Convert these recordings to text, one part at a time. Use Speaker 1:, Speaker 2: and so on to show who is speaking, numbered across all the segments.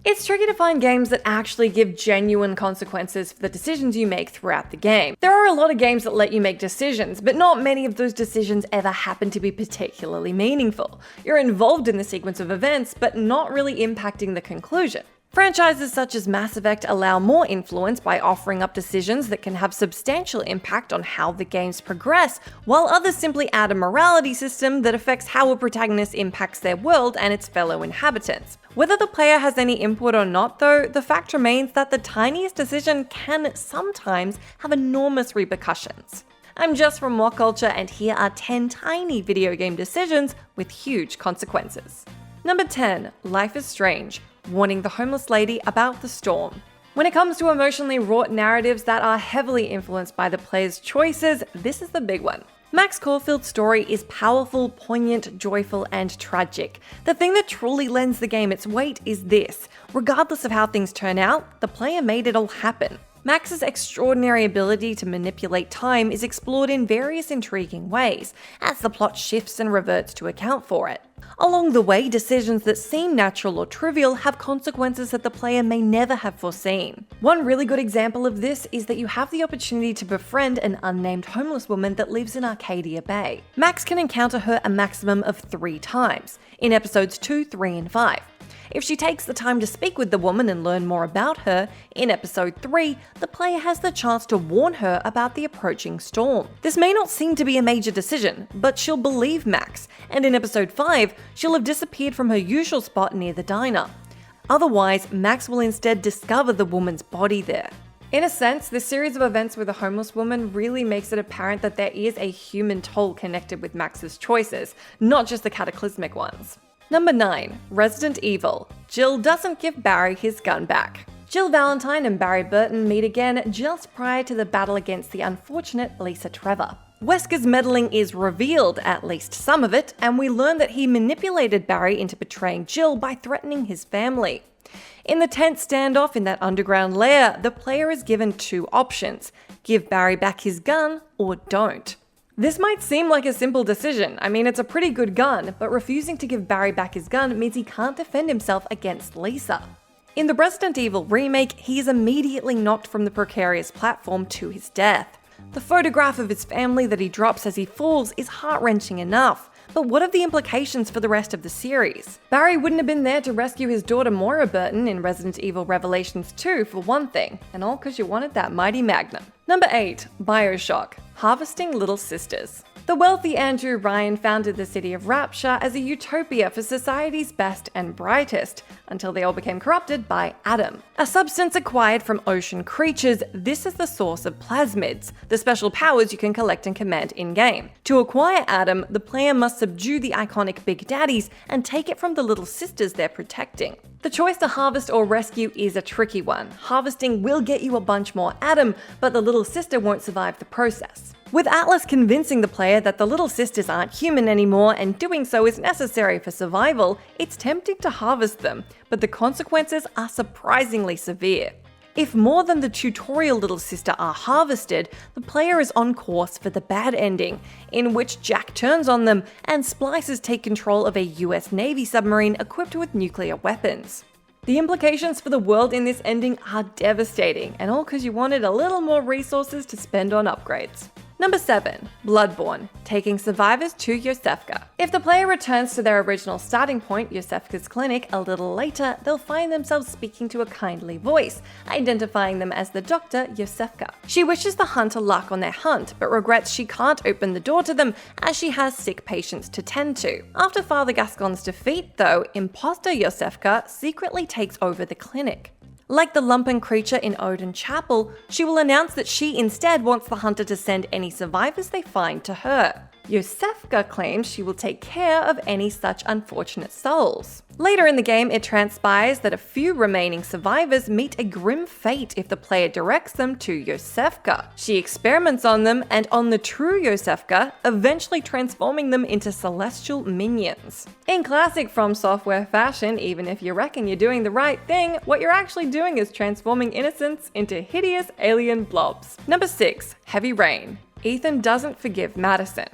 Speaker 1: It's tricky to find games that actually give genuine consequences for the decisions you make throughout the game. There are a lot of games that let you make decisions, but not many of those decisions ever happen to be particularly meaningful. You're involved in the sequence of events, but not really impacting the conclusion. Franchises such as Mass Effect allow more influence by offering up decisions that can have substantial impact on how the games progress, while others simply add a morality system that affects how a protagonist impacts their world and its fellow inhabitants. Whether the player has any input or not though, the fact remains that the tiniest decision can sometimes have enormous repercussions. I'm Jess from WhatCulture, and here are 10 tiny video game decisions with huge consequences. Number 10. Life is Strange. Warning the homeless lady about the storm. When it comes to emotionally wrought narratives that are heavily influenced by the player's choices, this is the big one. Max Caulfield's story is powerful, poignant, joyful, and tragic. The thing that truly lends the game its weight is this: regardless of how things turn out, the player made it all happen. Max's extraordinary ability to manipulate time is explored in various intriguing ways, as the plot shifts and reverts to account for it. Along the way, decisions that seem natural or trivial have consequences that the player may never have foreseen. One really good example of this is that you have the opportunity to befriend an unnamed homeless woman that lives in Arcadia Bay. Max can encounter her a maximum of 3 times, in episodes 2, 3, and 5. If she takes the time to speak with the woman and learn more about her, in episode 3, the player has the chance to warn her about the approaching storm. This may not seem to be a major decision, but she'll believe Max, and in episode 5, she'll have disappeared from her usual spot near the diner. Otherwise, Max will instead discover the woman's body there. In a sense, this series of events with a homeless woman really makes it apparent that there is a human toll connected with Max's choices, not just the cataclysmic ones. Number 9. Resident Evil. Jill doesn't give Barry his gun back. Jill Valentine and Barry Burton meet again just prior to the battle against the unfortunate Lisa Trevor. Wesker's meddling is revealed, at least some of it, and we learn that he manipulated Barry into betraying Jill by threatening his family. In the tense standoff in that underground lair, the player is given 2 options: give Barry back his gun or don't. This might seem like a simple decision. I mean, it's a pretty good gun, but refusing to give Barry back his gun means he can't defend himself against Lisa. In the Resident Evil remake, he is immediately knocked from the precarious platform to his death. The photograph of his family that he drops as he falls is heart-wrenching enough, but what are the implications for the rest of the series? Barry wouldn't have been there to rescue his daughter Moira Burton in Resident Evil Revelations 2 for one thing, and all because you wanted that mighty magnum. Number 8. BIOSHOCK. Harvesting Little Sisters. The wealthy Andrew Ryan founded the city of Rapture as a utopia for society's best and brightest, until they all became corrupted by Adam. A substance acquired from ocean creatures, this is the source of plasmids, the special powers you can collect and command in-game. To acquire Adam, the player must subdue the iconic Big Daddies and take it from the little sisters they're protecting. The choice to harvest or rescue is a tricky one. Harvesting will get you a bunch more Adam, but the little sister won't survive the process. With Atlas convincing the player that the little sisters aren't human anymore and doing so is necessary for survival, it's tempting to harvest them, but the consequences are surprisingly severe. If more than the tutorial little sister are harvested, the player is on course for the bad ending, in which Jack turns on them and Splicers take control of a US Navy submarine equipped with nuclear weapons. The implications for the world in this ending are devastating, and all because you wanted a little more resources to spend on upgrades. Number 7. Bloodborne. Taking survivors to LOSEFKA. If the player returns to their original starting point, LOSEFKA's clinic, a little later, they'll find themselves speaking to a kindly voice, identifying them as the Dr. LOSEFKA. She wishes the hunter luck on their hunt, but regrets she can't open the door to them as she has sick patients to tend to. After Father Gascon's defeat, though, imposter LOSEFKA secretly takes over the clinic. Like the lumpen creature in Odin Chapel, she will announce that she instead wants the hunter to send any survivors they find to her. LOSEFKA claims she will take care of any such unfortunate souls. Later in the game, it transpires that a few remaining survivors meet a grim fate if the player directs them to LOSEFKA. She experiments on them and on the true LOSEFKA, eventually transforming them into celestial minions. In classic From Software fashion, even if you reckon you're doing the right thing, what you're actually doing is transforming innocents into hideous alien blobs. Number 6. Heavy Rain. Ethan doesn't forgive Madison.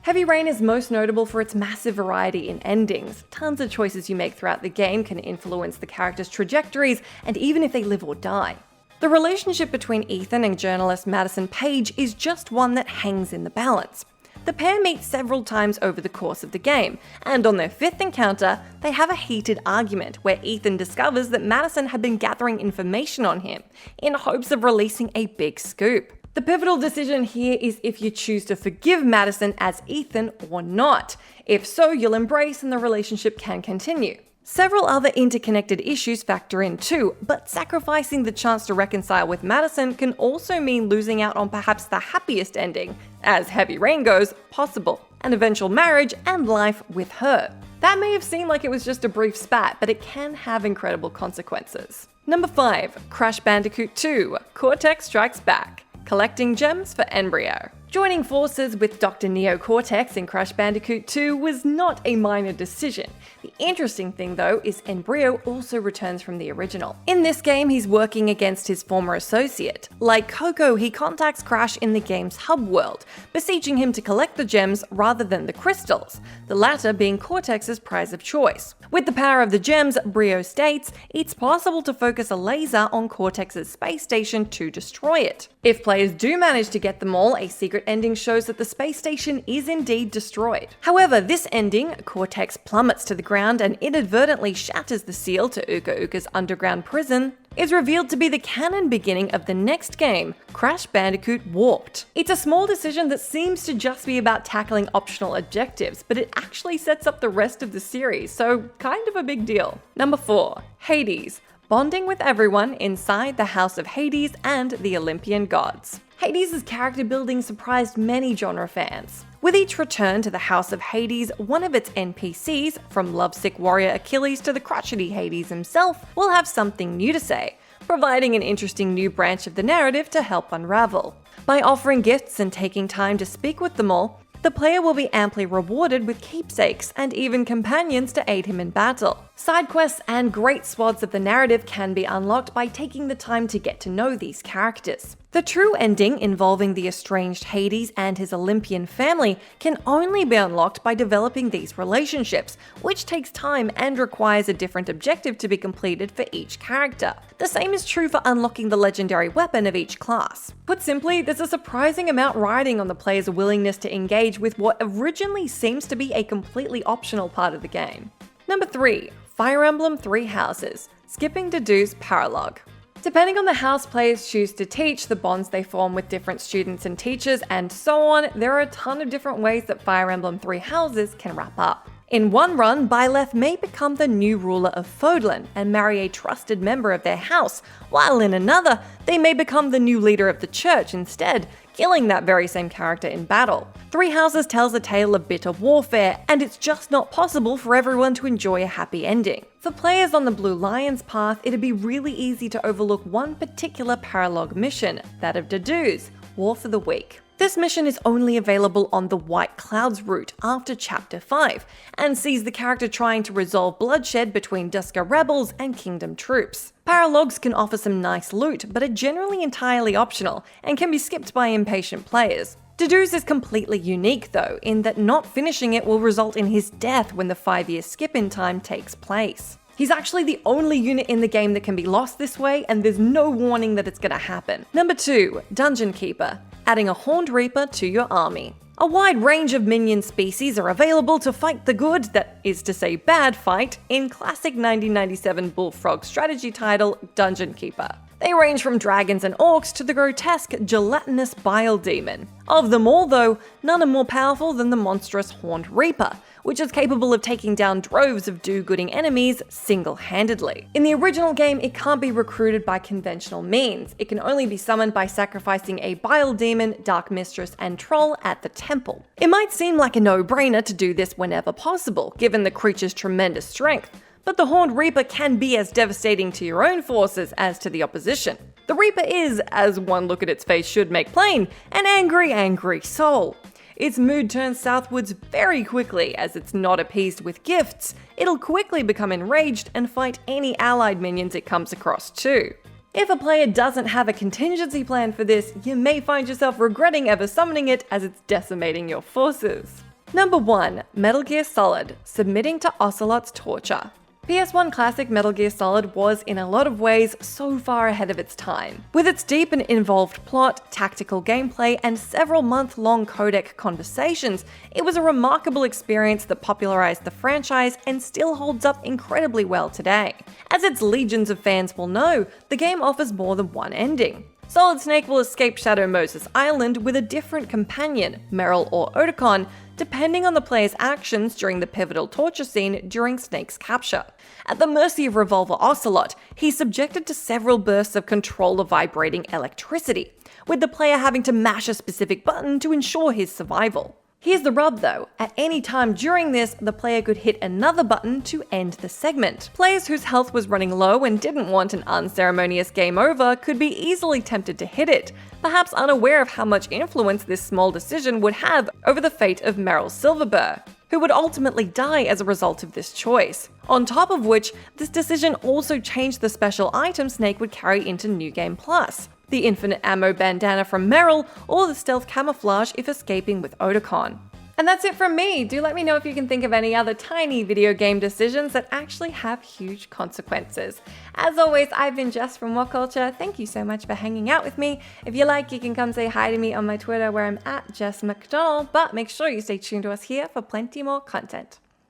Speaker 1: Heavy Rain is most notable for its massive variety in endings. Tons of choices you make throughout the game can influence the characters' trajectories and even if they live or die. The relationship between Ethan and journalist Madison Page is just one that hangs in the balance. The pair meet several times over the course of the game, and on their fifth encounter, they have a heated argument where Ethan discovers that Madison had been gathering information on him in hopes of releasing a big scoop. The pivotal decision here is if you choose to forgive Madison as Ethan or not. If so, you'll embrace and the relationship can continue. Several other interconnected issues factor in too, but sacrificing the chance to reconcile with Madison can also mean losing out on perhaps the happiest ending, as Heavy Rain goes, possible, an eventual marriage and life with her. That may have seemed like it was just a brief spat, but it can have incredible consequences. Number 5. Crash Bandicoot 2 – Cortex Strikes Back. Collecting gems for Embryo. Joining forces with Dr. Neo Cortex in Crash Bandicoot 2 was not a minor decision. The interesting thing though is Embryo also returns from the original. In this game, he's working against his former associate. Like Coco, he contacts Crash in the game's hub world, beseeching him to collect the gems rather than the crystals, the latter being Cortex's prize of choice. With the power of the gems, Brio states, it's possible to focus a laser on Cortex's space station to destroy it. If players do manage to get them all, a secret ending shows that the space station is indeed destroyed. However, this ending, Cortex plummets to the ground and inadvertently shatters the seal to Uka Uka's underground prison, is revealed to be the canon beginning of the next game, Crash Bandicoot Warped. It's a small decision that seems to just be about tackling optional objectives, but it actually sets up the rest of the series, so kind of a big deal. Number 4. Hades. Bonding with everyone inside the House of Hades and the Olympian gods. Hades' character building surprised many genre fans. With each return to the House of Hades, one of its NPCs, from lovesick warrior Achilles to the crotchety Hades himself, will have something new to say, providing an interesting new branch of the narrative to help unravel. By offering gifts and taking time to speak with them all, the player will be amply rewarded with keepsakes and even companions to aid him in battle. Side quests and great swaths of the narrative can be unlocked by taking the time to get to know these characters. The true ending, involving the estranged Hades and his Olympian family, can only be unlocked by developing these relationships, which takes time and requires a different objective to be completed for each character. The same is true for unlocking the legendary weapon of each class. Put simply, there's a surprising amount riding on the player's willingness to engage with what originally seems to be a completely optional part of the game. Number 3. Fire Emblem Three Houses. Skipping DEDUE'S Paralogue. Depending on the house players choose to teach, the bonds they form with different students and teachers, and so on, there are a ton of different ways that Fire Emblem Three Houses can wrap up. In one run, Byleth may become the new ruler of Fodlan and marry a trusted member of their house, while in another, they may become the new leader of the church instead, killing that very same character in battle. Three Houses tells a tale of bitter warfare, and it's just not possible for everyone to enjoy a happy ending. For players on the Blue Lion's path, it'd be really easy to overlook one particular paralogue mission, that of DEDUE'S, War for the Weak. This mission is only available on the White Clouds route after Chapter 5, and sees the character trying to resolve bloodshed between Duska rebels and Kingdom troops. Paralogues can offer some nice loot, but are generally entirely optional, and can be skipped by impatient players. DEDUE'S is completely unique though, in that not finishing it will result in his death when the 5-year skip-in time takes place. He's actually the only unit in the game that can be lost this way, and there's no warning that it's gonna happen. Number 2. Dungeon Keeper. Adding a Horned Reaper to your army. A wide range of minion species are available to fight the good, that is to say bad fight, in classic 1997 Bullfrog strategy title, Dungeon Keeper. They range from dragons and orcs to the grotesque gelatinous bile demon. Of them all though, none are more powerful than the monstrous Horned Reaper, which is capable of taking down droves of do-gooding enemies single-handedly. In the original game, it can't be recruited by conventional means. It can only be summoned by sacrificing a bile demon, dark mistress, and troll at the temple. It might seem like a no-brainer to do this whenever possible, given the creature's tremendous strength, but the Horned Reaper can be as devastating to your own forces as to the opposition. The Reaper is, as one look at its face should make plain, an angry, angry soul. Its mood turns southwards very quickly. As it's not appeased with gifts, it'll quickly become enraged and fight any allied minions it comes across too. If a player doesn't have a contingency plan for this, you may find yourself regretting ever summoning it, as it's decimating your forces. Number 1. Metal Gear Solid, submitting to Ocelot's torture. PS1 classic Metal Gear Solid was, in a lot of ways, so far ahead of its time. With its deep and involved plot, tactical gameplay, and several month-long codec conversations, it was a remarkable experience that popularized the franchise and still holds up incredibly well today. As its legions of fans will know, the game offers more than one ending. Solid Snake will escape Shadow Moses Island with a different companion, Meryl or Otacon, depending on the player's actions during the pivotal torture scene during Snake's capture. At the mercy of Revolver Ocelot, he's subjected to several bursts of controller vibrating electricity, with the player having to mash a specific button to ensure his survival. Here's the rub though, at any time during this, the player could hit another button to end the segment. Players whose health was running low and didn't want an unceremonious game over could be easily tempted to hit it, perhaps unaware of how much influence this small decision would have over the fate of Meryl Silverburr, who would ultimately die as a result of this choice. On top of which, this decision also changed the special item Snake would carry into New Game Plus, the infinite ammo bandana from Meryl, or the stealth camouflage if escaping with Otacon. And that's it from me. Do let me know if you can think of any other tiny video game decisions that actually have huge consequences. As always, I've been Jess from WhatCulture. Thank you so much for hanging out with me. If you like, you can come say hi to me on my Twitter where I'm at Jess McDonald, but make sure you stay tuned to us here for plenty more content.